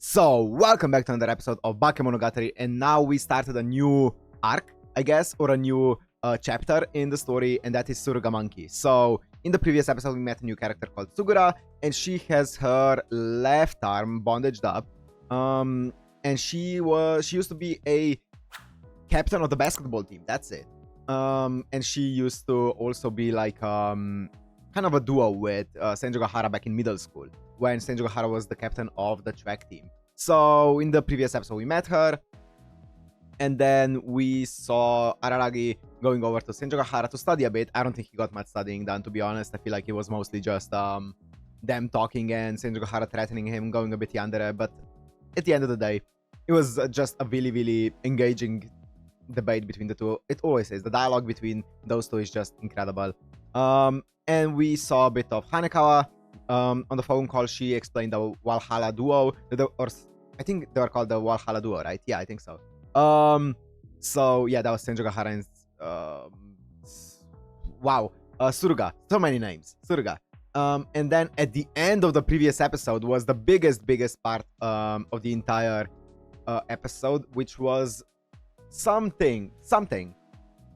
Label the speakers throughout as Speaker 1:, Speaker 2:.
Speaker 1: So, welcome back to another episode of Bakemonogatari, and now we started a new arc, I guess, or a new chapter in the story, and that is Suruga Monkey. So, in the previous episode, we met a new character called Sugura, and she has her left arm bandaged up. And she used to be a captain of the basketball team. That's it. And she used to also be like kind of a duo with Senju Gahara back in middle school, when Senju Gahara was the captain of the track team. So in the previous episode, we met her, and then we saw Araragi going over to Senju Gahara to study a bit. I don't think he got much studying done, to be honest. I feel like it was mostly just them talking and Senju Gahara threatening him, going a bit yandere. But at the end of the day, it was just a really, really engaging debate between the two. It always is. The dialogue between those two is just incredible. And we saw a bit of Hanekawa. On the phone call, she explained the Valhalla duo, or I think they were called the Valhalla duo, right? Yeah, I think so. So yeah, that was Senju Gahara and Suruga. So many names, Suruga. And then at the end of the previous episode was the biggest part of the entire episode, which was something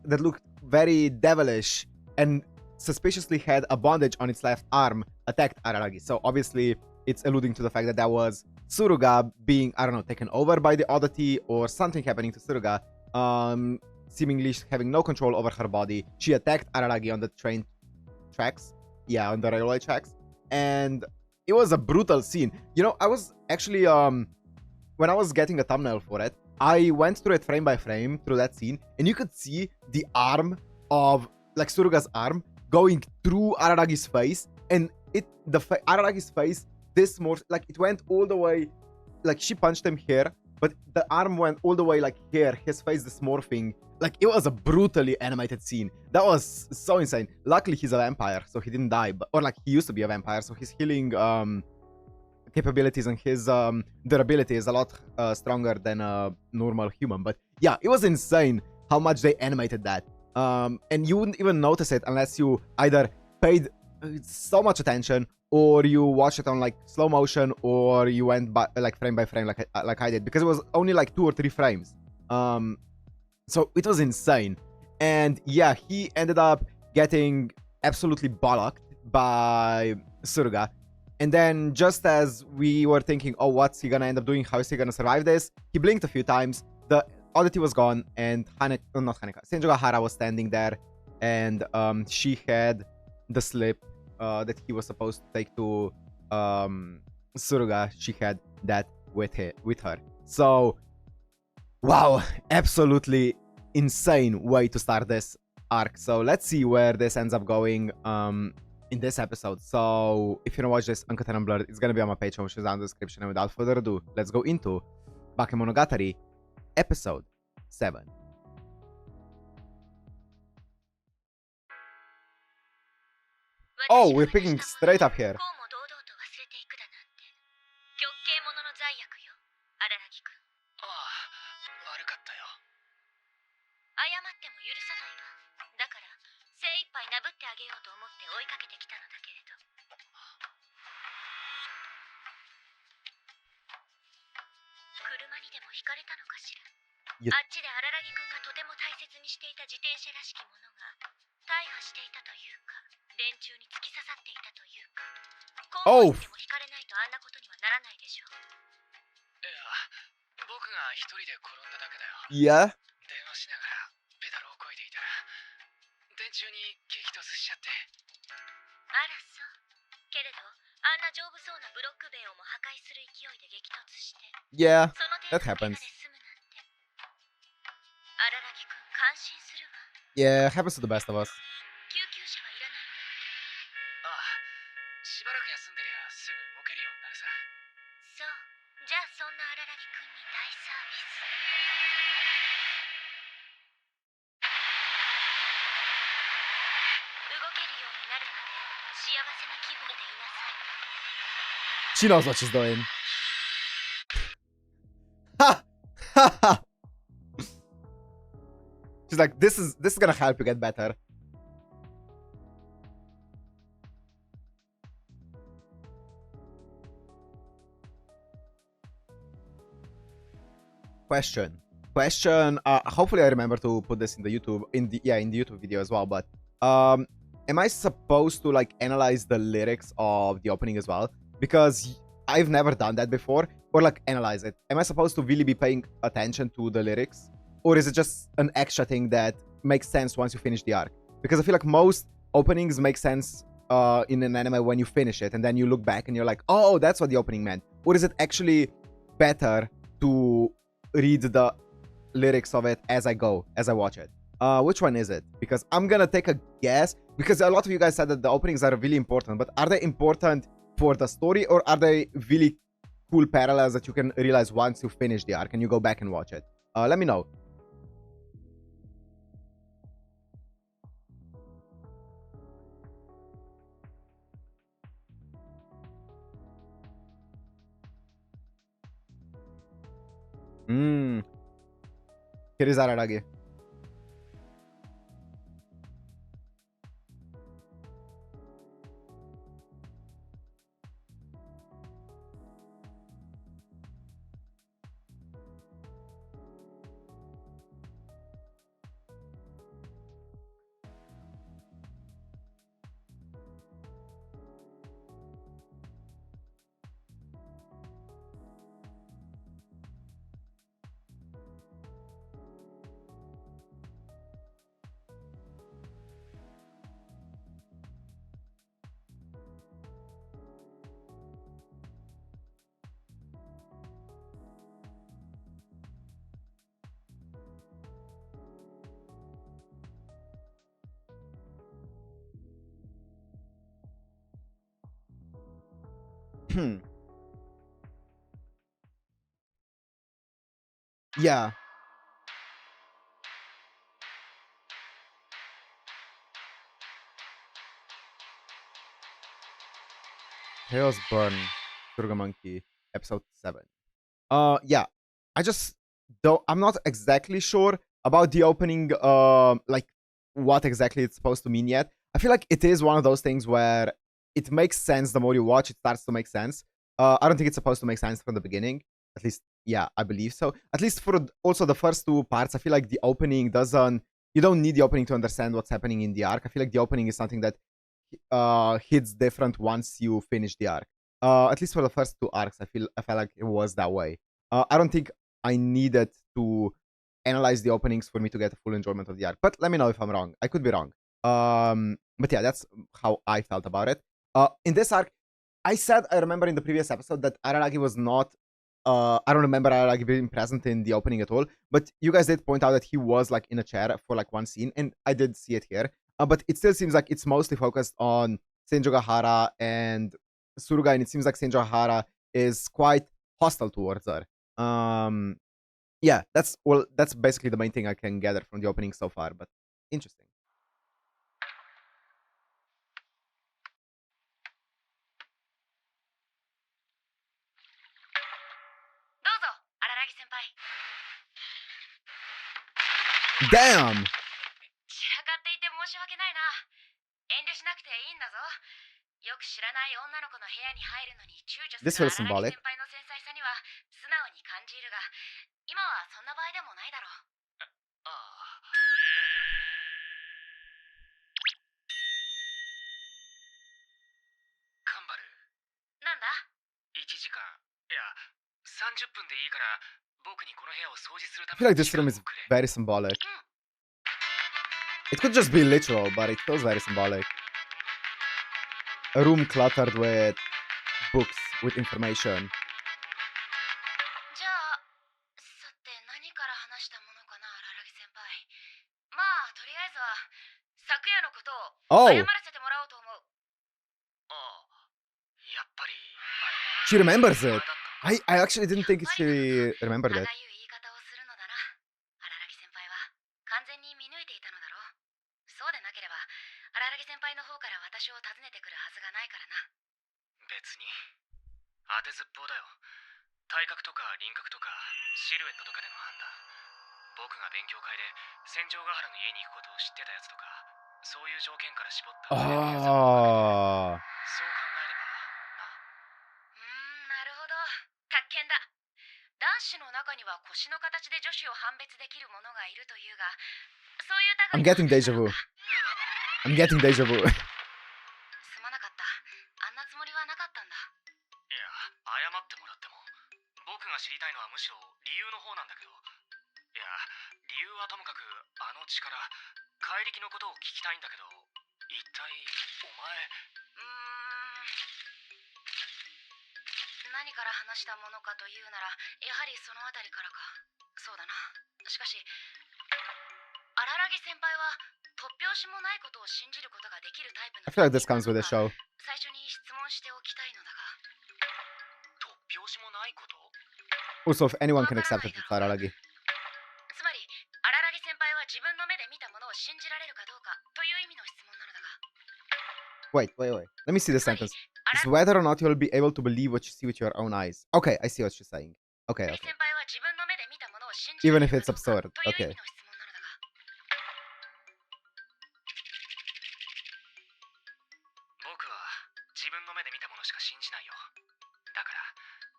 Speaker 1: that looked very devilish and suspiciously had a bandage on its left arm attacked Araragi. So obviously it's alluding to the fact that that was Suruga being, I don't know, taken over by the oddity or something happening to Suruga, seemingly having no control over her body. She attacked Araragi on the train tracks, yeah, on the railway tracks, and it was a brutal scene. You know, I was actually when I was getting a thumbnail for it, I went through it frame by frame through that scene, and you could see the arm of, like, Suruga's arm going through Araragi's face, and Araragi's face, this more, like, it went all the way, like, she punched him here, but the arm went all the way, like, here, his face, this morphing. Like, it was a brutally animated scene. That was so insane. Luckily, he's a vampire, so he didn't die, or, like, he used to be a vampire, so his healing capabilities and his durability is a lot stronger than a normal human. But yeah, it was insane how much they animated that. And you wouldn't even notice it unless you either paid so much attention, or you watched it on, like, slow motion, or you went by, like, frame by frame, like I did, because it was only like 2 or 3 frames. So it was insane. And yeah, he ended up getting absolutely bollocked by Suruga. And then, just as we were thinking, oh, what's he gonna end up doing? How is he gonna survive this? He blinked a few times. The oddity was gone, and Senju Gahara was standing there, and she had the slip that he was supposed to take to Suruga. She had that with her. So, wow, absolutely insane way to start this arc. So let's see where this ends up going in this episode. So if you want to watch this uncut and unblurred, it's gonna be on my Patreon, which is down in the description. And without further ado, let's go into Bakemonogatari episode 7. Oh, we're picking straight up here. Oh! Yeah? Yeah, that happens. Yeah, happens to the best of us. She knows what she's doing. Ha! Ha ha! She's like, this is gonna help you get better. Question. Hopefully I remember to put this in the YouTube video as well. But am I supposed to like analyze the lyrics of the opening as well? Because I've never done that before, or like analyze it. Am I supposed to really be paying attention to the lyrics, or is it just an extra thing that makes sense once you finish the arc? Because I feel like most openings make sense in an anime when you finish it, and then you look back and you're like, oh, that's what the opening meant. Or is it actually better to read the lyrics of it as I go, as I watch it? Which one is it? Because I'm gonna take a guess, because a lot of you guys said that the openings are really important, but are they important for the story, or are they really cool parallels that you can realize once you finish the arc and you go back and watch it? Let me know. Here's Araragi. Yeah. Chaos Burn, Suruga Monkey, episode 7. Yeah, I just don't. I'm not exactly sure about the opening. Like what exactly it's supposed to mean yet. I feel like it is one of those things where it makes sense the more you watch. It starts to make sense. I don't think it's supposed to make sense from the beginning. At least, yeah, I believe so. At least for also the first two parts, I feel like the opening doesn't. You don't need the opening to understand what's happening in the arc. I feel like the opening is something that hits different once you finish the arc. At least for the first two arcs, I felt like it was that way. I don't think I needed to analyze the openings for me to get a full enjoyment of the arc. But let me know if I'm wrong. I could be wrong. But yeah, that's how I felt about it. In this arc, I remember in the previous episode that Araragi was not. I don't remember Araragi being present in the opening at all. But you guys did point out that he was like in a chair for like one scene, and I did see it here. But it still seems like it's mostly focused on Senjogahara and Suruga, and it seems like Senjogahara is quite hostile towards her. Yeah, that's basically the main thing I can gather from the opening so far, but interesting.
Speaker 2: どうぞ、荒木先輩。
Speaker 1: Damn!
Speaker 2: 散らかっていて申し訳ないな。遠慮しなくていいんだぞ。よく知らない女の子の部屋に入るのに躊躇す
Speaker 1: This
Speaker 2: る
Speaker 1: feels
Speaker 2: 荒木
Speaker 1: symbolic.
Speaker 2: 先輩の繊細さには素直に感じるが、今はそんな場合でもないだろう。ああ。カンバル。なんだ ?1時間、いや、30分でいいから、僕にこの部屋を掃除するた
Speaker 1: I
Speaker 2: め
Speaker 1: feel
Speaker 2: に
Speaker 1: like this room is very symbolic. It could just be literal, but it feels very symbolic. A room cluttered with books, with information.
Speaker 2: じゃあ、さて何から話したものかな、荒木先輩。まあ、とりあえずは、昨夜のことを謝らせてもらおうと思う。ああ、やっぱり、
Speaker 1: She remembers it. I actually didn't think she remembered it.
Speaker 2: 歯がゆい言い方をするのだな。荒木先輩は完全に見抜いていたのだろう。そうでなければ、荒木先輩の方から私を訪ねてくるはずがないからな。別に、当てずっぽうだよ。体格とか輪郭とかシルエットとかでの判断。僕が勉強会で戦場ヶ原の家に行くことを知ってたやつとか、そういう条件から絞った。そう考えればな。なるほど。宅建だ。だ子の中には腰の形で女子を判別できる者がいるというが、そういう
Speaker 1: I'm
Speaker 2: 類の
Speaker 1: getting
Speaker 2: 話
Speaker 1: deja
Speaker 2: なの
Speaker 1: vu.
Speaker 2: か。
Speaker 1: I'm getting deja vu.
Speaker 2: すまなかった。あんなつもりはなかったんだ。
Speaker 3: いや、謝ってもらっても。僕が知りたいのはむしろ理由の方なんだけど。いや、理由はともかく、あの力、怪力のことを聞きたいんだけど、一体、お前。
Speaker 2: 何から話したものかというなら、やはりそのあたりからか。そうだな。しかし、荒木先輩は突拍子もないことを信じることができるタイプの
Speaker 1: I feel like this comes with the show.
Speaker 2: 最初に質問しておきたいのだが。
Speaker 3: 突拍子もないこと？
Speaker 1: Also, if anyone can accept it, it's Araragi.
Speaker 2: つまり、荒木先輩は自分の目で見たものを信じられるかどうかという意味の質問なのだが。
Speaker 1: Wait. Let me see the sentence. It's whether or not you'll be able to believe what you see with your own eyes. Okay, I see what she's saying. Okay.
Speaker 2: 先輩は自分の目で見たものを信じら
Speaker 1: Even
Speaker 2: れ
Speaker 1: if
Speaker 2: る
Speaker 1: it's
Speaker 2: かどうか
Speaker 1: absurd.
Speaker 2: という意
Speaker 1: Okay.
Speaker 2: 味の質問なのだが。
Speaker 3: 僕は自分の目で見たものしか信じないよ。だから、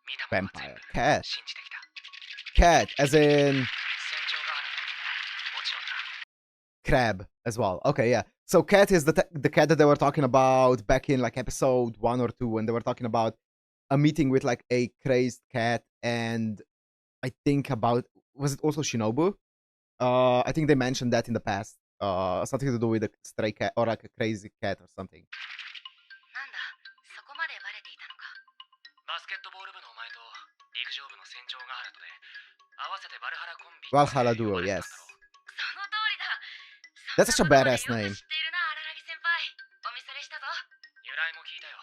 Speaker 3: 見たものは全
Speaker 1: Vampire
Speaker 3: 部
Speaker 1: cat.
Speaker 3: 信じてきた。
Speaker 1: Cat, as in
Speaker 3: 戦場があるのに、もちろんだ。
Speaker 1: crab as well. Okay, yeah. So cat is the cat that they were talking about back in like episode 1 or 2 when they were talking about a meeting with like a crazed cat, and I think about, was it also Shinobu? I think they mentioned that in the past. Something to do with a stray cat or like a crazy cat or something.
Speaker 2: なんだ、そこまでバレていたのか。
Speaker 3: バスケットボール部のお前と陸上部の戦場があるとで、合わせてバルハラコンビ。
Speaker 1: Valhalla Duo, yes.
Speaker 2: その通りだ。
Speaker 1: That's such a badass name.
Speaker 2: 知っているな、荒木先輩。お見それしたぞ。
Speaker 3: 由来も聞いたよ。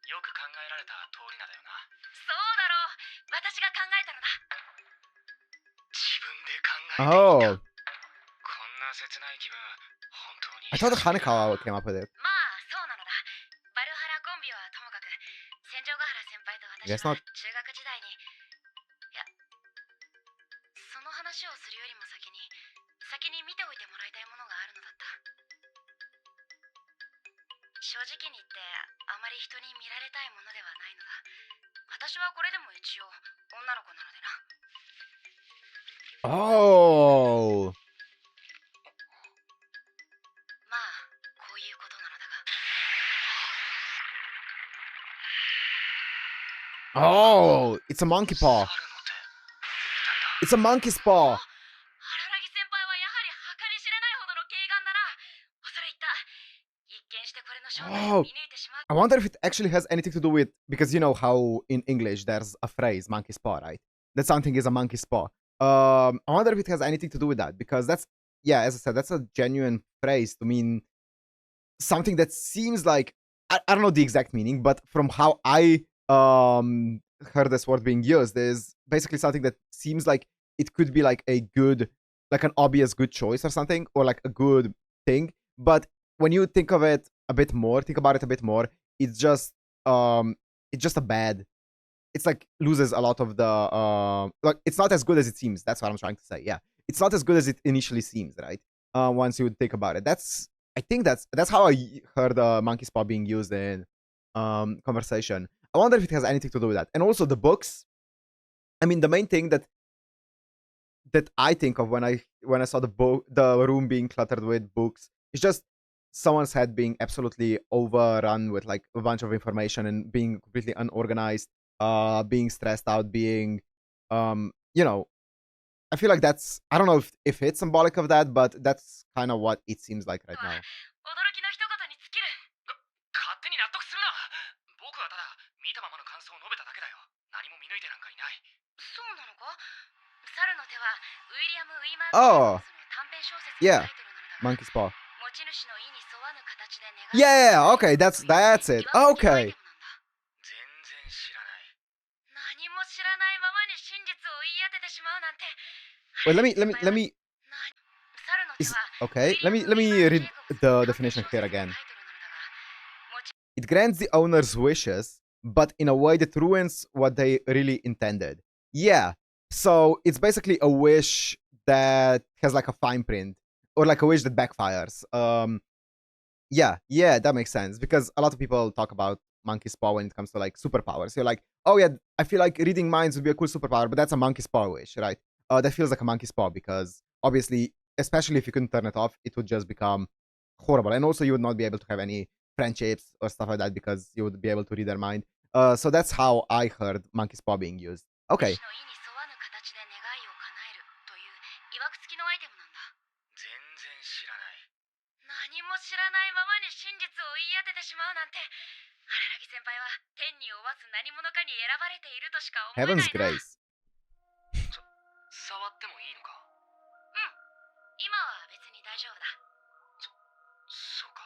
Speaker 3: よく考えられた通りなんだよな。
Speaker 2: そうだろう。私が考えたのだ。
Speaker 3: 自分で考えていた。
Speaker 1: Oh,
Speaker 3: こんな切ない気分、本当に。
Speaker 1: I thought Hanekawa came up with it.
Speaker 2: まあ、そうなのだ。バルハラコンビはともかく、戦場ヶ原先輩と私
Speaker 1: Guess
Speaker 2: は
Speaker 1: not.
Speaker 2: 中学時代に、いや、その話をするよりも先に見ておいてもらいたいものがあるのだった。正直に言って、あまり人に見られたいものではないのだ。私はこれでも一応、女の子なのでな。
Speaker 1: Oh,
Speaker 2: まあ、こういうことなのだが。
Speaker 1: oh, it's a monkey paw.
Speaker 3: 猿の手、みたいだ。
Speaker 1: It's a monkey's paw.
Speaker 2: 荒木先輩はやはり計り知れないほどの警官だな。恐れ入った。一見してこれの正体を見抜いてしまう。
Speaker 1: I wonder if it actually has anything to do with, because you know how in English there's a phrase monkey's paw, right? That something is a monkey's paw. I wonder if it has anything to do with that, because that's, yeah, as I said, that's a genuine phrase to mean something that seems like, I don't know the exact meaning, but from how I heard this word being used, is basically something that seems like it could be like a good, like an obvious good choice or something, or like a good thing. But when you think of it a bit more, think about it a bit more, it's just a bad. It's like loses a lot of the like it's not as good as it seems. That's what I'm trying to say. Yeah, it's not as good as it initially seems, right? Once you would think about it, I think that's how I heard monkey's paw being used in conversation. I wonder if it has anything to do with that. And also the books. I mean, the main thing that I think of when I saw the room being cluttered with books is just someone's head being absolutely overrun with like a bunch of information and being completely unorganized, being stressed out, being you know, I feel like that's, I don't know if it's symbolic of that, but that's kind of what it seems like right now.
Speaker 2: 驚きの一言に尽きる。
Speaker 3: 勝手に納得するな。僕はただ見たままの感想を述べただけだよ。何も見抜いてなんかいない。
Speaker 2: そうなのか？猿の手はウィリアム・ウィーマー
Speaker 1: Oh,
Speaker 2: の短編小説の
Speaker 1: yeah,
Speaker 2: タイトルなのだが、
Speaker 1: monkey's paw.
Speaker 2: 持ち主の意に沿わぬ形で願
Speaker 1: Yeah, okay, that's it. Okay.
Speaker 3: 全然知らない。
Speaker 2: 何も知らないままに真実を言い当ててしまうなんて。
Speaker 1: Wait, let me.
Speaker 2: 猿の手
Speaker 1: Is
Speaker 2: は
Speaker 1: okay. Let me read the definition here again. It grants the owner's wishes, but in a way that ruins what they really intended. Yeah. So it's basically a wish that has like a fine print, or like a wish that backfires. Yeah, that makes sense, because a lot of people talk about monkey's paw when it comes to like superpowers. You're like, oh yeah, I feel like reading minds would be a cool superpower, but that's a monkey's paw wish, right? That feels like a monkey's paw because obviously, especially if you couldn't turn it off, it would just become horrible. And also, you would not be able to have any friendships or stuff like that because you would be able to read their mind. So that's how I heard monkey's paw being used. Okay.
Speaker 2: の意に沿わぬ形で願いを叶えるという曰く付きのアイテムなんだ。
Speaker 3: 全然知らない。
Speaker 2: 何も知らないままに真実を言い当ててしまうなんて、荒木先輩は天に負わす何者かに選ばれているとしか思えないな。
Speaker 1: Heaven's Grace.
Speaker 3: 触ってもいいのか？
Speaker 2: 今は別に大丈夫だ。
Speaker 3: そうか。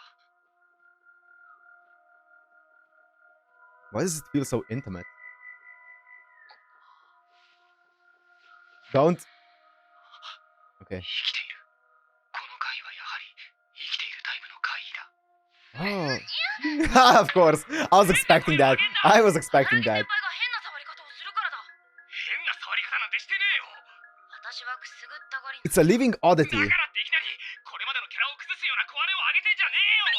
Speaker 1: Why does it feel so intimate? Don't. Okay.
Speaker 3: 生きている。この怪異はやはり生きているタイプの怪異だ。
Speaker 1: Oh. Of course. I was expecting that. I was expecting
Speaker 2: 荒木先輩
Speaker 1: that.
Speaker 2: が変な触り方をするからだ。
Speaker 3: 変な触り方なんてしてねえよ。
Speaker 2: 私はくすぐったがり。
Speaker 1: It's a living
Speaker 3: だからって
Speaker 1: oddity.
Speaker 3: いきなりこれまでのキャラを崩すような小姉をあげてんじゃねえよ。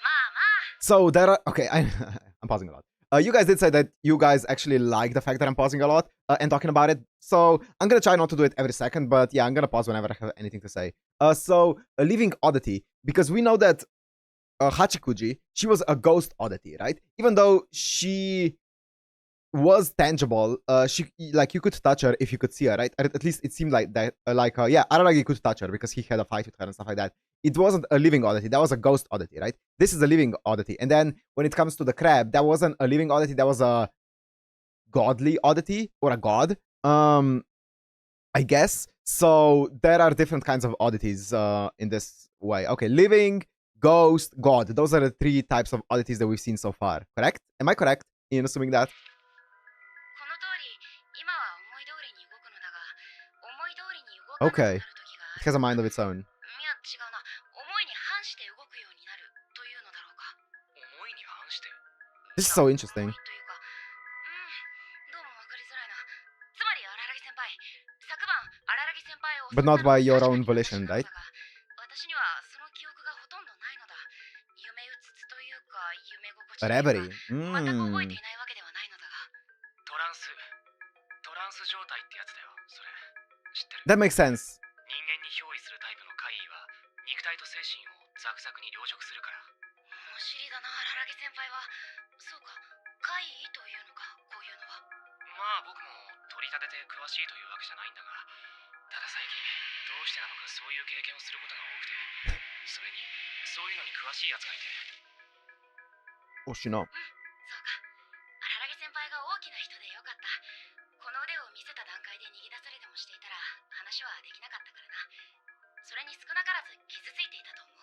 Speaker 2: まあまあ。
Speaker 1: So there are. Okay, I'm pausing a lot. You guys did say that you guys actually like the fact that I'm pausing a lot and talking about it. So I'm gonna try not to do it every second, but yeah, I'm gonna pause whenever I have anything to say. So a living oddity, because we know that Hachikuji, she was a ghost oddity, right? Even though she was tangible, she like you could touch her if you could see her, right? At least it seemed like that. Yeah, Araragi could touch her because he had a fight with her and stuff like that. It wasn't a living oddity, that was a ghost oddity, right? This is a living oddity. And then when it comes to the crab, that wasn't a living oddity, that was a godly oddity or a god. I guess. So there are different kinds of oddities in this way. Okay, living, ghost, god. Those are the three types of oddities that we've seen so far. Correct? Am I correct in assuming that?
Speaker 2: この通り、今は思い通りに動くのだが、思い通りに動かなくな
Speaker 1: Okay.
Speaker 2: る時があ
Speaker 1: It has
Speaker 2: る。
Speaker 1: a mind of its own.
Speaker 2: いや違うな、思いに反して動くようになるというのだろうか。
Speaker 3: 思いに反して。
Speaker 1: This is so
Speaker 2: 思
Speaker 1: interesting.
Speaker 2: いというか、どうもわかりづらいな。つまり荒木先輩、昨晩荒木先輩を
Speaker 1: But not by your own volition, right?
Speaker 2: 私にはその記憶がほとんどないのだ。夢うつつというか、夢心地
Speaker 1: A
Speaker 2: というか、
Speaker 1: reverie.
Speaker 2: 全く覚えて
Speaker 1: Mm.
Speaker 2: いないわけではないのだが。
Speaker 3: トランス状態ってやつだよ。それ知ってる？
Speaker 1: That makes sense.
Speaker 3: 人間に憑依するタイプの怪異は肉体と精神をザクザクに凌辱するから。
Speaker 2: 物知りだな、荒木先輩は。そうか、怪異というのか、こういうのは。
Speaker 3: まあ僕も取り立てて詳しいというわけじゃないんだが、ただ最近どうしてなのかそういう経験をすることが多くて、それにそういうのに詳しいやつがいて。
Speaker 1: Oh, she know.
Speaker 2: そうか、荒木先輩が大きな人でよかった。この腕を見せた段階で逃げ出されでもしていたら話はできなかったからな。それに少なからず傷ついていたと思う。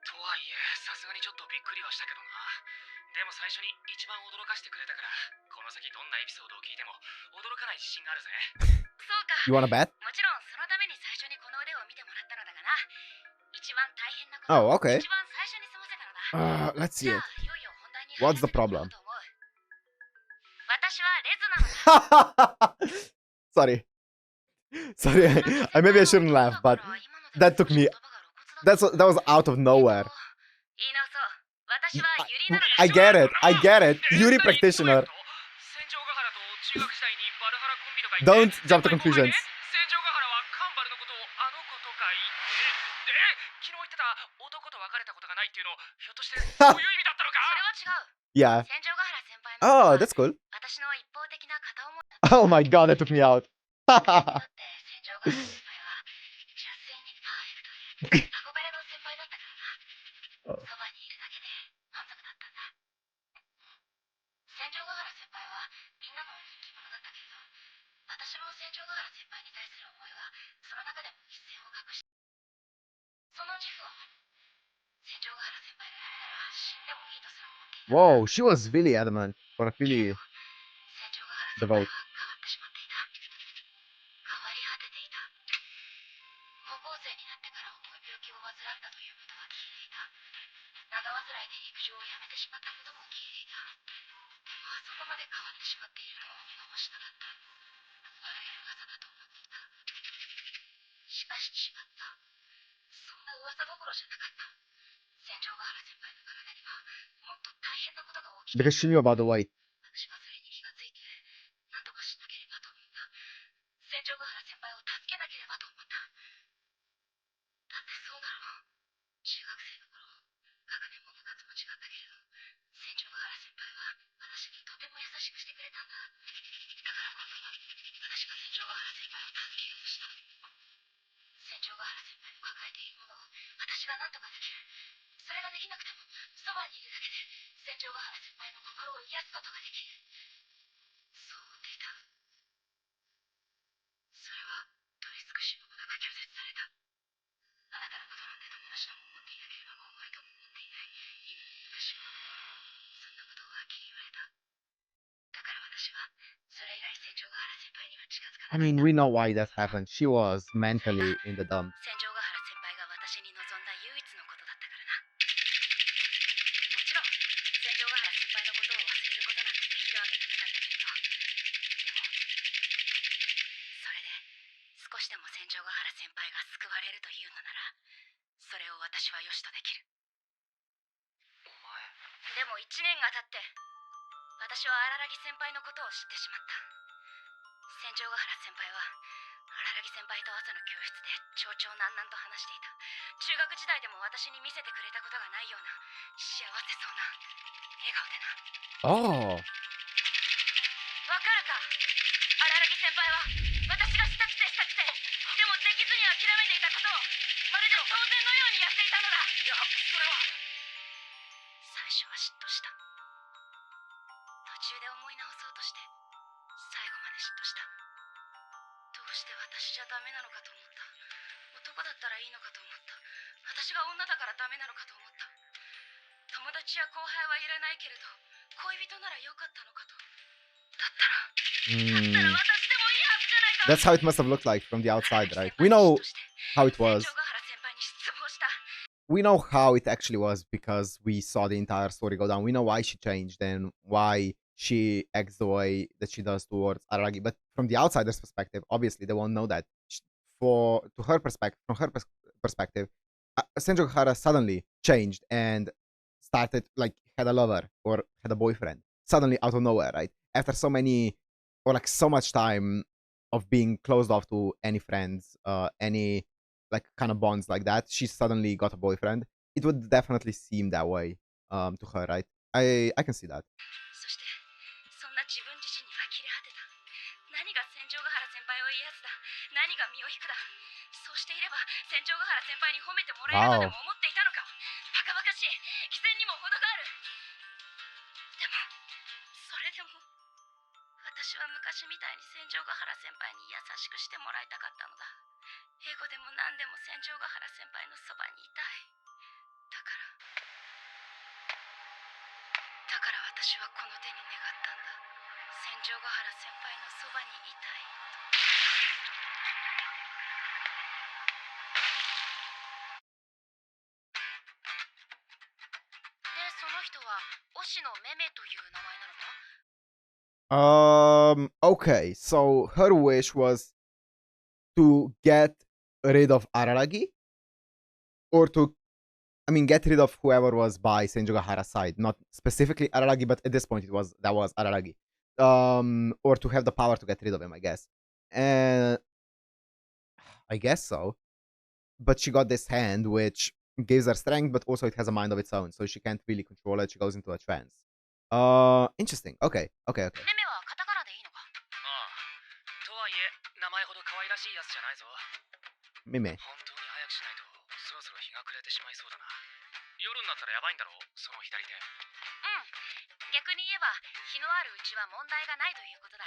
Speaker 3: とはいえさすがにちょっとびっくりはしたけどな。でも最初に一番驚かしてくれたから、この先どんなエピソードを聞いても驚かない自信があるぜ。
Speaker 2: そうか。
Speaker 1: You wanna bet?
Speaker 2: もちろんそのために最初にこの腕を見てもらったのだがな。一番大変なことを
Speaker 1: Oh, okay.
Speaker 2: 一番最初に済ませたのだ。
Speaker 1: Let's see
Speaker 2: じゃ
Speaker 1: it.
Speaker 2: あいよいよ本題に
Speaker 1: What's the
Speaker 2: 入らせてもらお
Speaker 1: problem?
Speaker 2: うと思う。私はレズなのだ。
Speaker 1: Sorry. Sorry. Maybe I shouldn't laugh, but that took me. That was out of nowhere.
Speaker 2: 言い直そう。私はユリなのだ。
Speaker 1: I get it. I get it. Yuri practitioner.
Speaker 3: 戦場ヶ原と中学時代にバルハラコンビとか言って
Speaker 1: Don't jump to
Speaker 3: 先輩後輩
Speaker 1: conclusions.
Speaker 3: ね戦場ヶ原はカンバルのことをあの子とか言ってで昨日言ってた男と別れたことがないっていうのひょっとしてそういう意味だったのか？
Speaker 2: それは違う。
Speaker 1: Yeah.
Speaker 2: 戦場ヶ原先輩の
Speaker 1: Oh, that's cool.
Speaker 2: 私の一方的な片思い。
Speaker 1: Oh my god, that took me out.
Speaker 2: だって戦場ヶ原先輩は純粋にパーフェクトで憧れの先輩だったからな。そばにいるだけで満足だったんだ。戦場ヶ原先輩はみんなの人気者だったけれど、私も戦場ヶ原先輩に対する思いはその中でも一線を画して、その自負を戦場ヶ原先輩が死んでもいいとすら思っていた。
Speaker 1: Whoa, she was really adamant. Or really
Speaker 2: 戦場ヶ原先輩
Speaker 1: devout.
Speaker 2: は変わってしまっていた。変わり果てていた。高校生になってから重い病気を患ったということは聞いていた。長患いで陸上をやめてしまったことも聞いていた。でもあそこまで変わってしまっているのを見逃しなかった。悪い噂だと思っていた。しかし違った。そんな噂どころじゃなかった。戦場ヶ原先輩の体にはもっと大変なことが起きてい
Speaker 1: Because
Speaker 2: た。
Speaker 1: she knew about the weight.
Speaker 2: 私はそれに気がついて、何とかしなければと思った。戦場ヶ原先輩を助けなければと思った。だってそうだろう。中学生の頃、学年も部活も違ったけれど、戦場ヶ原先輩は私にとても優しくしてくれたんだ。だから今度は私が戦場ヶ原先輩を助けようとした。戦場ヶ原先輩の抱えているものを私が何とかできる。それができなくてもそばにいるだけで戦場ヶ原先輩の心を癒すことができる。そう思っていた。それは取り尽くしようもなく拒絶された。あなたのことなんて友達とも思っていなければもうお前とも思っていない。私はそんなことをはっきり言われた。だから私はそれ以来戦場ヶ原先輩には近づか
Speaker 1: I
Speaker 2: なかっ
Speaker 1: mean,
Speaker 2: た。
Speaker 1: we know why that happened. She was mentally in the dump.
Speaker 2: 戦場ヶ原先輩が私に望んだ唯一のことだったからな。もちろん戦場ヶ原先輩のことを忘れることなんてできるわけがなかったけれど、でもそれで少しでも戦場ヶ原先輩が救われるというのなら、それを私は良しとできる。
Speaker 3: お前
Speaker 2: でも1年が経って私は荒木先輩のことを知ってしまった。戦場ヶ原先輩は荒木先輩と朝の教室で長々喃々と話していた。中学時代でも私に見せてくれたことがないような幸せそうな笑顔でな。
Speaker 1: Oh.
Speaker 2: わかるか、荒木先輩は私がしたくてしたくてでもできずに諦めていたことをまるで当然のようにやっていたのだ。
Speaker 3: いやそれは
Speaker 2: 最初は嫉妬した。途中で思い直そうとして最後まで嫉妬した。どうして私じゃダメなのかと思った。男だったらいいのかと思った。私が女だからダメなのかと思った。友達や後輩はいらないけれど恋人ならよかったのかと。だったら
Speaker 1: Mm.
Speaker 2: 私でもいいはずじゃないか。
Speaker 1: That's how it must have looked like from the outside, right? We know how it was.
Speaker 2: 戦場ヶ原先輩に失望した。
Speaker 1: We know how it actually was because we saw the entire story go down. We know why she changed and why she acts the way that she does towards Araragi. But from the outsider's perspective, obviously they won't know that. From her perspective, Senjo Hara suddenly changed and started like had a lover or had a boyfriend suddenly out of nowhere, right? After so many or like so much time of being closed off to any friends, any like kind of bonds like that, she suddenly got a boyfriend. It would definitely seem that way to her, right? I can see that.
Speaker 2: そしてそんな自分自身に呆れ果てた。何が戦場ヶ原先輩を癒すだ、何が身を引くだ。そうしていれば戦場ヶ原先輩に褒めてもらえるとでも思っていたのか。バカバカしい。偽善にも程がある。でもそれでも私は昔みたいに戦場ヶ原先輩に優しくしてもらいたかったのだ。英語でも何でも戦場ヶ原先輩のそばにいたい。だから私はこの手に願ったんだ。戦場ヶ原先輩のそばにいたい。で、その人は推しのメメという名前なのか？
Speaker 1: Okay, so her wish was to get rid of Araragi or to, I mean, get rid of whoever was by Senjogahara's side, not specifically Araragi, but at this point that was Araragi. Or to have the power to get rid of him, I guess. And I guess so. But she got this hand which gives her strength, but also it has a mind of its own, so she can't really control it. She goes into a trance. Interesting. Okay.
Speaker 2: メメはカタカナでいいのか？
Speaker 3: ああとはいえ名前ほど可愛らしいやつじゃないぞ。
Speaker 1: Mime.
Speaker 3: 本当に早くしないとそろそろ日が暮れてしまいそうだな。夜になったらやばいんだろう、その左手。
Speaker 2: 逆に言えば日のあるうちは問題がないということだ。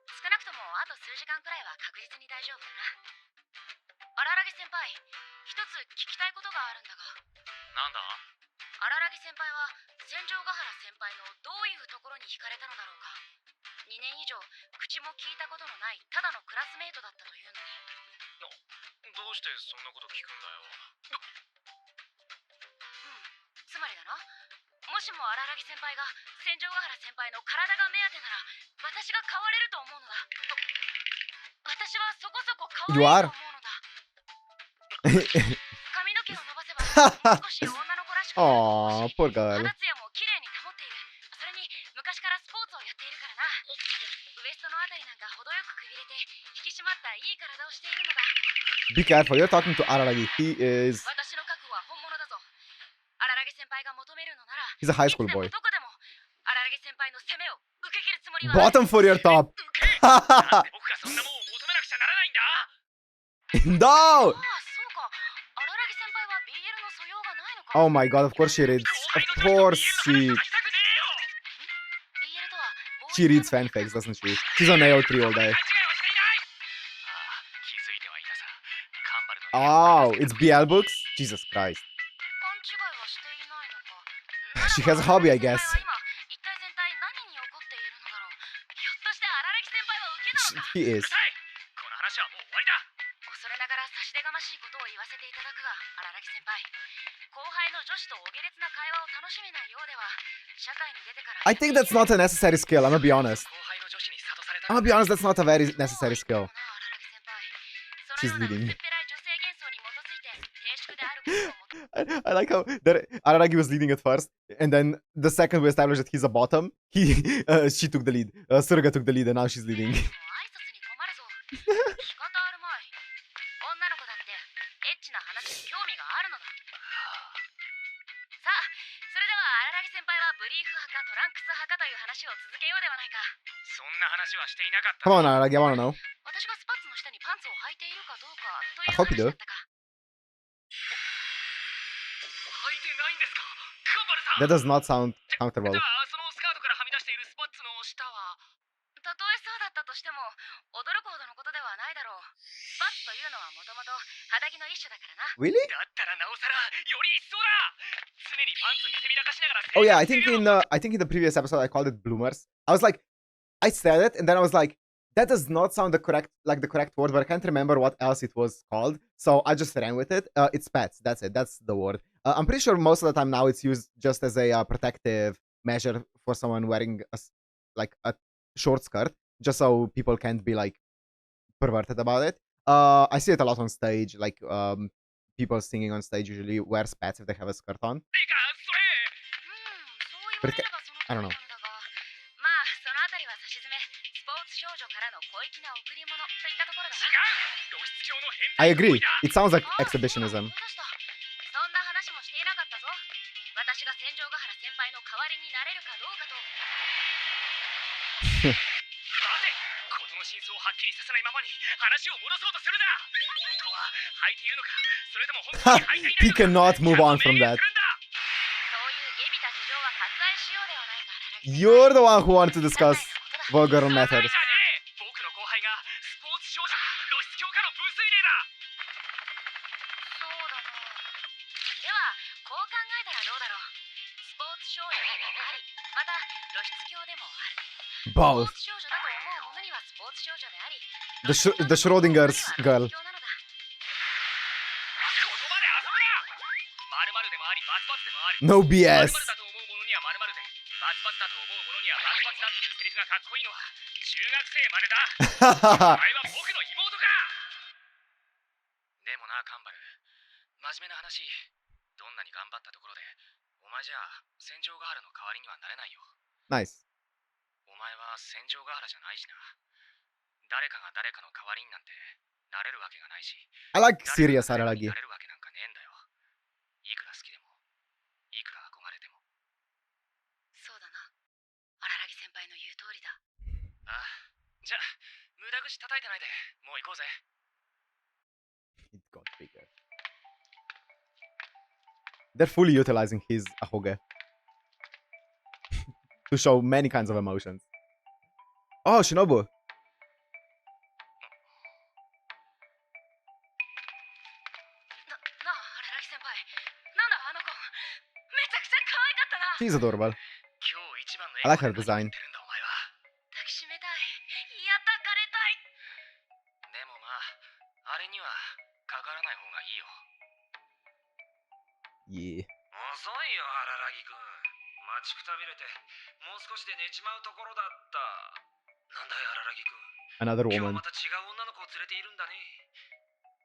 Speaker 2: 少なくともあと数時間くらいは確実に大丈夫だな。荒木先輩、一つ聞きたいことがあるんだが。
Speaker 3: なんだ？
Speaker 2: 荒木先輩は戦場ヶ原先輩のどういうところに惹かれたのだろうか。2年以上口も聞いたことのないただのクラスメイトだったというのに。
Speaker 3: どうしてそんなこと聞くんだよ。
Speaker 2: つまりだな、もしも荒木先輩が戦場ヶ原先輩の体が目当てなら私が変われると思うのだ。私はそこそこ変われると思うのだ。髪の毛を伸ばせば少し女の子らし
Speaker 1: Aw, poor girl.
Speaker 2: 肌ツヤも綺麗に保っている。それに昔からスポーツをやっているからな。ウエストのあたりなんか程よくくびれて引き締まったいい体をしているのだ。
Speaker 1: Be careful, you're talking to Araragi. He is.
Speaker 2: 私の覚悟は本物だぞ。荒木先輩が求めるのなら、
Speaker 1: He's a high school
Speaker 2: いつでも
Speaker 1: boy.
Speaker 2: どこでも荒木先輩の攻めを受け切るつもりは。
Speaker 1: Bottom for your top.
Speaker 3: なんで僕がそんなもんを求めなくちゃならないんだ。
Speaker 1: No!
Speaker 2: ああ、そうか。荒木先輩は BL の素養がないのか。
Speaker 1: Oh my god, of course she reads. Of course she.
Speaker 3: BL
Speaker 2: とは
Speaker 1: She reads fanfics, doesn't she? She's on AO3 all day.
Speaker 3: 間違いはしていない。ああ、気づいてはいたさ。カンバルの
Speaker 1: Oh, it's BL books? Jesus Christ.
Speaker 2: 勘違いはしていないのか。
Speaker 1: She has a hobby, I guess.
Speaker 2: 今一体全体何に怒っているのだろう。ひょっとして荒木先輩は受けなのか。
Speaker 1: He is.
Speaker 3: うるさい。この話はもう終わりだ。
Speaker 2: 恐れながら差し出がましいことを言わせていただくが、荒木先輩、後輩の女子とお下劣な会話を楽しめないようでは、社会に出てから。
Speaker 1: I think that's not a necessary skill, I'm gonna be honest.
Speaker 3: 後輩の女子に諭された。
Speaker 1: I'm gonna be honest, that's not a very necessary skill.
Speaker 2: そ
Speaker 1: She's
Speaker 2: のような
Speaker 1: leading.
Speaker 2: 薄っぺらい女性幻想に基づいて低粛であることを求め
Speaker 1: I like how that Araragi was leading at first, and then the second we established that he's a bottom, she took the lead. Suruga took the lead, and now she's leading.
Speaker 2: 挨拶に困るぞ。仕方あるまい。女の子だってエッチな話に興味があるのだ。さあ、それでは荒木先輩はブリーフ派かトランクス派かという話を続けようではないか。
Speaker 3: そんな話はしていなかった。
Speaker 1: Come on, Araragi, I wanna know.
Speaker 2: 私がスパッツの下にパンツを履いているかどうかと
Speaker 1: I
Speaker 2: いう
Speaker 1: hope you
Speaker 2: 話
Speaker 1: do.
Speaker 2: だったか。
Speaker 3: 履いてないんですか、カンバルさん。
Speaker 1: That does not sound
Speaker 3: じ
Speaker 1: comfortable.
Speaker 3: ゃあそのスカートからはみ出しているスパッツの下は。
Speaker 2: たとえそうだったとしても驚くほどのことではないだろう。スパッツというのはもともと肌着の一種だからな。
Speaker 1: Really?
Speaker 3: だったらなおさらより一層だ。常にパンツ見せびらかしながら。
Speaker 1: Oh yeah, I think in the previous episode I called it bloomers. I was like, I said it, and then I was like, that does not sound the correct word, but I can't remember what else it was called, so I just ran with it. It's pets. That's it. That's the word. I'm pretty sure most of the time now it's used just as a protective measure for someone wearing a short skirt, just so people can't be like perverted about it. I see it a lot on stage, like people singing on stage usually wear spats if they have a skirt on.
Speaker 3: てかそれ。
Speaker 2: そう言われればその通りな
Speaker 1: I don't
Speaker 2: の
Speaker 1: know.
Speaker 2: だが、まあそのあたりは差し詰め、スポーツ少女からの小粋な贈り物といったところだ
Speaker 3: 違
Speaker 2: な。
Speaker 3: う。露出狂の変
Speaker 1: I
Speaker 3: 態行
Speaker 1: agree.
Speaker 3: 為だ。
Speaker 1: It sounds like
Speaker 2: ああ、
Speaker 1: exhibitionism.
Speaker 2: 思い出した。そんな話もしていなかったぞ。私が戦場ヶ原先輩の代わりになれるかどうかと。
Speaker 3: 待て。事の真相をはっきりさせないままに話を戻そうとするな。本当は履いているのか、それとも本当に履いてい
Speaker 1: He
Speaker 3: ないのか。
Speaker 1: cannot move on from that.
Speaker 2: そういう下びた事情は割愛しようではないか、荒木先輩。
Speaker 1: You're the one who wanted to discuss
Speaker 2: 些細なことだ。
Speaker 1: vulgar matters.
Speaker 3: じゃねえ。僕の後輩がスポーツ少女か露出狂かの分水嶺だ。
Speaker 2: そうだな。ではこう考えたらどうだろう。スポーツ少女でもあり、また露出狂でもある。スポ
Speaker 1: Both.
Speaker 2: ーツ少女だと思う者にはスポーツ少女であり、
Speaker 1: The Schrodinger's girl.
Speaker 3: 言葉で遊ぶな。〇〇でもありバツバツでもある。
Speaker 1: No
Speaker 3: 〇
Speaker 1: BS.
Speaker 3: 〇だと思う者には〇〇で、バツバツだと思う者にはバツバツだっていうセリフがかっこいいのは中学生までだ。お前は僕の妹か。でもな、カンバル、真面目な話、どんなに頑張ったところでお前じゃ戦場ヶ原の代わりにはなれないよ。
Speaker 1: Nice.
Speaker 3: お前は戦場ヶ原じゃないしな。誰かが誰かの代わりになんてなれるわけがないし、
Speaker 1: I like
Speaker 3: 誰
Speaker 1: serious
Speaker 3: かが誰かに
Speaker 1: Araragi.
Speaker 3: なれるわけなんかねえんだよ。いくら好きでも、いくら憧れても。
Speaker 2: そうだな。荒木先輩の言う通りだ。
Speaker 3: ああ、じゃあ無駄口叩いてないでもう行こうぜ。
Speaker 1: It got bigger. They're fully utilizing his ahoge to show many kinds of emotions. Oh, Shinobu.
Speaker 2: なあ、荒木先輩。なんだあの子。めちゃくちゃ可愛かったな。
Speaker 1: She's adorable.
Speaker 3: 今日一番の
Speaker 1: I like her design.
Speaker 3: てるんだお前は。
Speaker 2: 抱きしめたい。やったかれたい。
Speaker 3: でもまあ、あれにはかからない方がいいよ。
Speaker 1: Yeah.
Speaker 4: 遅いよ、荒木くん。待ちくたびれて、もう少しで寝ちまうところだった。なんだよ、荒木くん。
Speaker 1: Another
Speaker 4: 今日
Speaker 1: woman.
Speaker 4: また違う女の子を連れているんだね。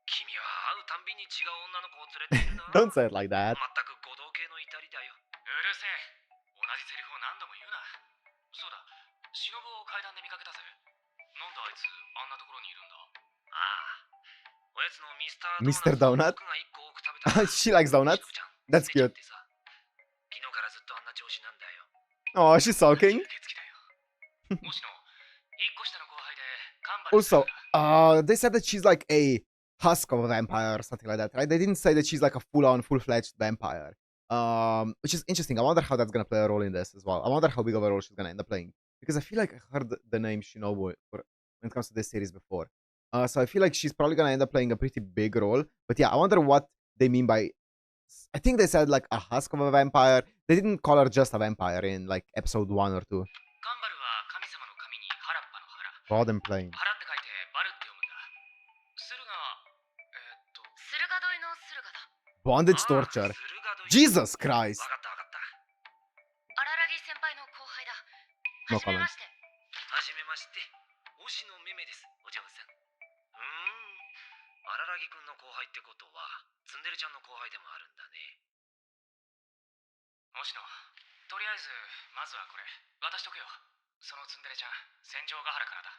Speaker 4: 君は会うたんびに違う女の子を連れているな。
Speaker 1: Don't say it like that.
Speaker 4: 全くご同系のイタリ
Speaker 3: 階段で見かけたぜ。なんであいつあんなところにいるんだ？
Speaker 4: ああ、おやつのミスター
Speaker 1: Mr.
Speaker 4: ドー
Speaker 1: Donut?
Speaker 4: ナツを僕が1個多く食べたら
Speaker 1: She likes donuts?
Speaker 4: しのちゃん
Speaker 1: That's
Speaker 4: 拗ねちゃ
Speaker 1: cute.
Speaker 4: ってさ、昨日からずっとあんな調子なんだよ。
Speaker 1: Oh, she's sulking.
Speaker 3: 吸血鬼だよ。もしの、1個下の後輩で、カンバル
Speaker 1: Also,
Speaker 3: だ。
Speaker 1: they said that she's like a husk of a vampire or something like that, right? They didn't say that she's like a full-on, full-fledged vampire. Which is interesting. I wonder how that's gonna play a role in this as well. I wonder how big of a role she's gonna end up playing. Because I feel like I heard the name Shinobu when it comes to this series before. So I feel like she's probably gonna end up playing a pretty big role. But yeah, I wonder what they mean by... I think they said like a husk of a vampire. They didn't call her just a vampire in like episode 1 or 2.
Speaker 3: カンバルは神様の神に原っぱの原。
Speaker 1: God and plain.
Speaker 3: 原って書いてバルって読むんだ。駿河、
Speaker 2: 駿河問いの駿河だ。
Speaker 1: Bondage
Speaker 4: ああ、
Speaker 1: torture.
Speaker 4: 駿河どい
Speaker 1: Jesus Christ.
Speaker 4: わかったわかった。
Speaker 2: 荒木先輩の後輩だ。
Speaker 1: No
Speaker 2: はじめまして。
Speaker 4: はじめまして。推しのめめです、お嬢さん。荒木くんの後輩ってことは、ツンデレちゃんの後輩でもあるんだね。
Speaker 3: もしの、とりあえず、まずはこれ、渡しとくよ。そのツンデレちゃん、戦場ヶ原からだ。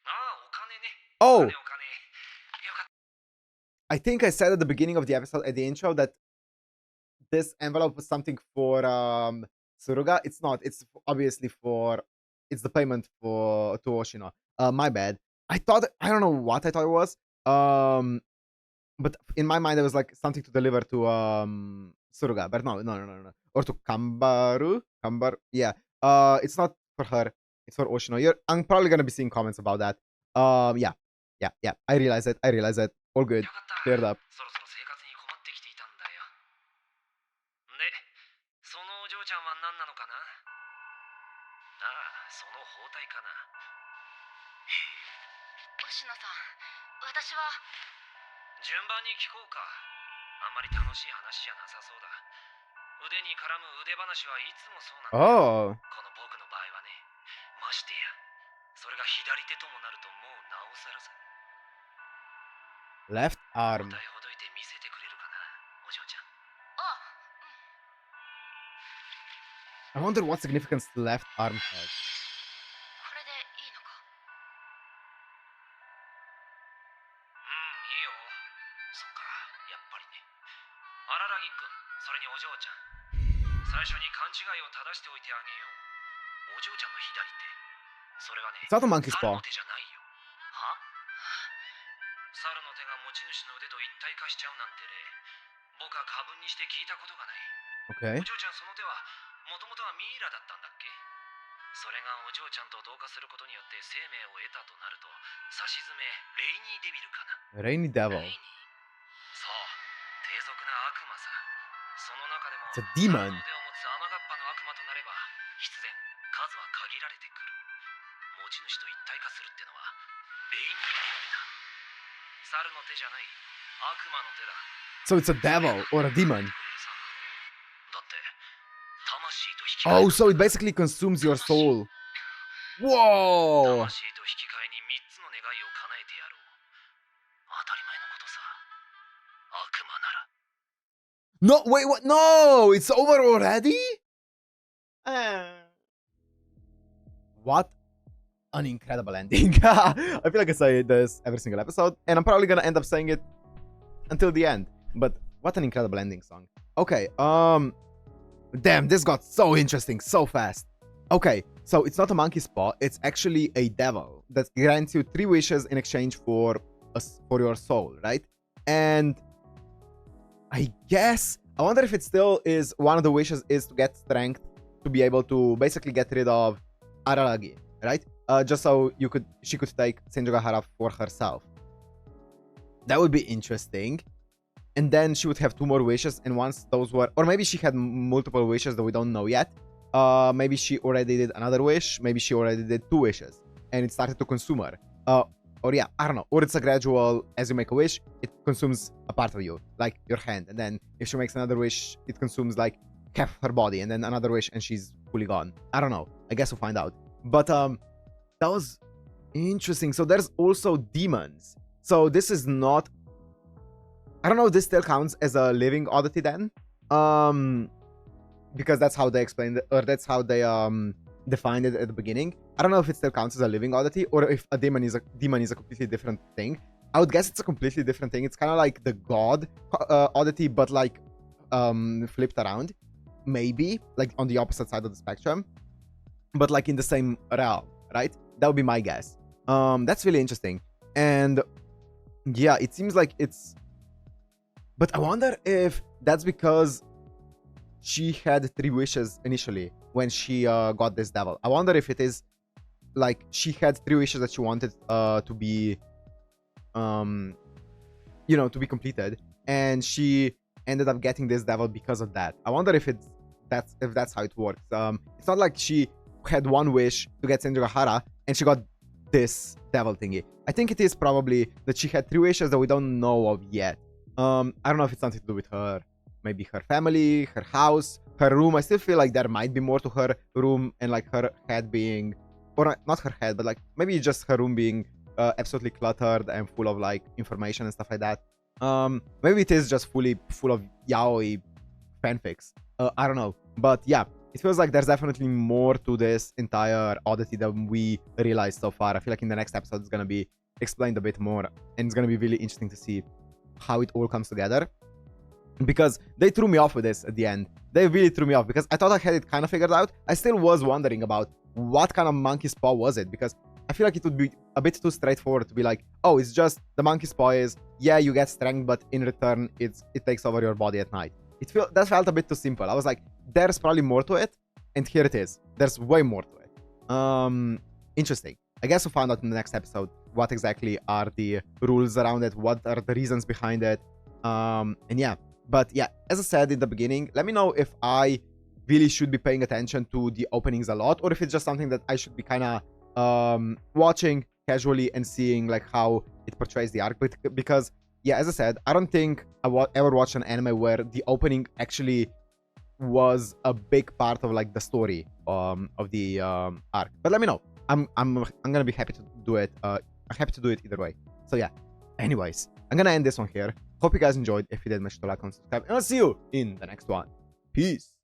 Speaker 4: ああ、お金ね。
Speaker 1: Oh,
Speaker 4: お金。よかった。
Speaker 1: I think I said at the beginning of the episode, at the intro, that this envelope was something for Suruga. It's not. It's obviously for... It's the payment for to Oshino. My bad. I don't know what I thought it was. But in my mind, it was like something to deliver to Suruga. But no. Or to Kambaru. Yeah. It's not for her. It's for Oshino. I'm probably gonna be seeing comments about that. Yeah. I realize it. All good.
Speaker 4: よかった。
Speaker 1: Cleared up.
Speaker 4: そろそろ生活に困ってきていたんだよ。で、そのお嬢ちゃんは何なのかな？ああ、その包帯かな。
Speaker 2: 星野さん、私は
Speaker 4: 順番に聞こうか。あんまり楽しい話じゃなさそうだ。腕に絡む腕話はいつもそうなんだよ。
Speaker 1: Oh.
Speaker 4: この僕の場合はね、ましてや、それが左手ともなるともうなおさらさ。
Speaker 1: Left
Speaker 4: 答
Speaker 1: arm.
Speaker 4: えほどいて見せてくれるかな、お嬢ちゃん。
Speaker 2: あ、
Speaker 1: I wonder what significance the left arm has.
Speaker 2: これでいいのか。
Speaker 4: いいよ。そっか、やっぱりね。荒木くん、それにお嬢ちゃん。最初に勘違いを正しておいてあげよう。お嬢ちゃんの左手。それはね、
Speaker 1: It's not a monkey's
Speaker 4: 猿
Speaker 1: paw.
Speaker 4: の手じゃないよ。は？猿の手が持ち主の腕と一体化しちゃうなんて例、僕は過分にして聞いたことがない。
Speaker 1: Okay.
Speaker 4: お嬢ちゃん、その手はもともとはミイラだったんだっけ？それがお嬢ちゃんと同化することによって生命を得たとなると、さしずめレイニーデビルかな。
Speaker 1: Rainy
Speaker 4: レ
Speaker 1: devil.
Speaker 4: イニー？そう、低俗な悪魔さ。その中でも
Speaker 1: It's a demon.
Speaker 4: 猿の腕を持つ雨がっぱの悪魔となれば、必然数は限られてくる。持ち主と一体化するってのはレイニーデビルだ。猿の手じゃない、悪魔の手だ。
Speaker 1: So it's a devil or a demon.
Speaker 4: だって魂と引き換え
Speaker 1: Oh, so it basically consumes your soul. Whoa!
Speaker 4: 魂と引き換えに3つの願いを叶えてやろう。当たり前のことさ。悪魔なら。
Speaker 1: No, wait, what? No! It's over already? What an incredible ending. I feel like I say this every single episode, and I'm probably gonna end up saying it until the end. But what an incredible ending song. Okay, damn, this got so interesting so fast. Okay, so it's not a monkey's paw, it's actually a devil that grants you 3 wishes in exchange for your soul, right? And I guess I wonder if it still is one of the wishes is to get strength to be able to basically get rid of Araragi, right? Just so she could take Senjogahara for herself. That would be interesting. And then she would have 2 more wishes, and once those were, or maybe she had multiple wishes that we don't know yet. Maybe she already did another wish, maybe she already did 2 wishes, and it started to consume her. Or yeah, I don't know. Or it's a gradual, as you make a wish, it consumes a part of you, like your hand. And then if she makes another wish, it consumes like half her body, and then another wish, and she's fully gone. I don't know. I guess we'll find out. But that was interesting. So there's also demons. So this is not... I don't know if this still counts as a living oddity then. Because that's how they explained it, or that's how they defined it at the beginning. I don't know if it still counts as a living oddity or if a demon is a completely different thing. I would guess it's a completely different thing. It's kind of like the god oddity, but like flipped around, maybe like on the opposite side of the spectrum, but like in the same realm, right? That would be my guess. That's really interesting. And yeah, it seems like it's, but I wonder if that's because she had 3 wishes initially when she got this devil. I wonder if it is like she had 3 wishes that she wanted to be to be completed, and she ended up getting this devil because of that. I wonder if that's how it works. It's not like she had 1 wish to get Senjugahara and she got this devil thingy. I think it is probably that she had 3 wishes that we don't know of yet. I don't know if it's something to do with her, maybe her family, her house, her room. I still feel like there might be more to her room, and like her head being, or not her head, but like maybe just her room being absolutely cluttered and full of like information and stuff like that. Maybe it is just full of yaoi fanfics. I don't know, but yeah, it feels like there's definitely more to this entire oddity than we realized so far. I feel like in the next episode it's gonna be explained a bit more, and it's gonna be really interesting to see how it all comes together, because they threw me off with this at the end. They really threw me off because I thought I had it kind of figured out. I still was wondering about what kind of monkey's paw was it, because I feel like it would be a bit too straightforward to be like, oh, it's just the monkey's paw is, yeah, you get strength, but in return it takes over your body at night. That felt a bit too simple. I was like, there's probably more to it, and here it is. There's way more to it. Interesting. I guess we'll find out in the next episode what exactly are the rules around it, what are the reasons behind it, and yeah. But yeah, as I said in the beginning, let me know if I really should be paying attention to the openings a lot, or if it's just something that I should be kind of watching casually and seeing like how it portrays the arc. Because yeah, as I said, I don't think I ever watched an anime where the opening actually was a big part of like the story of the arc. But let me know. I'm gonna be happy to do it. I'm happy to do it either way. So yeah. Anyways, I'm gonna end this one here. Hope you guys enjoyed. If you did, make sure to like and subscribe, and I'll see you in the next one. Peace.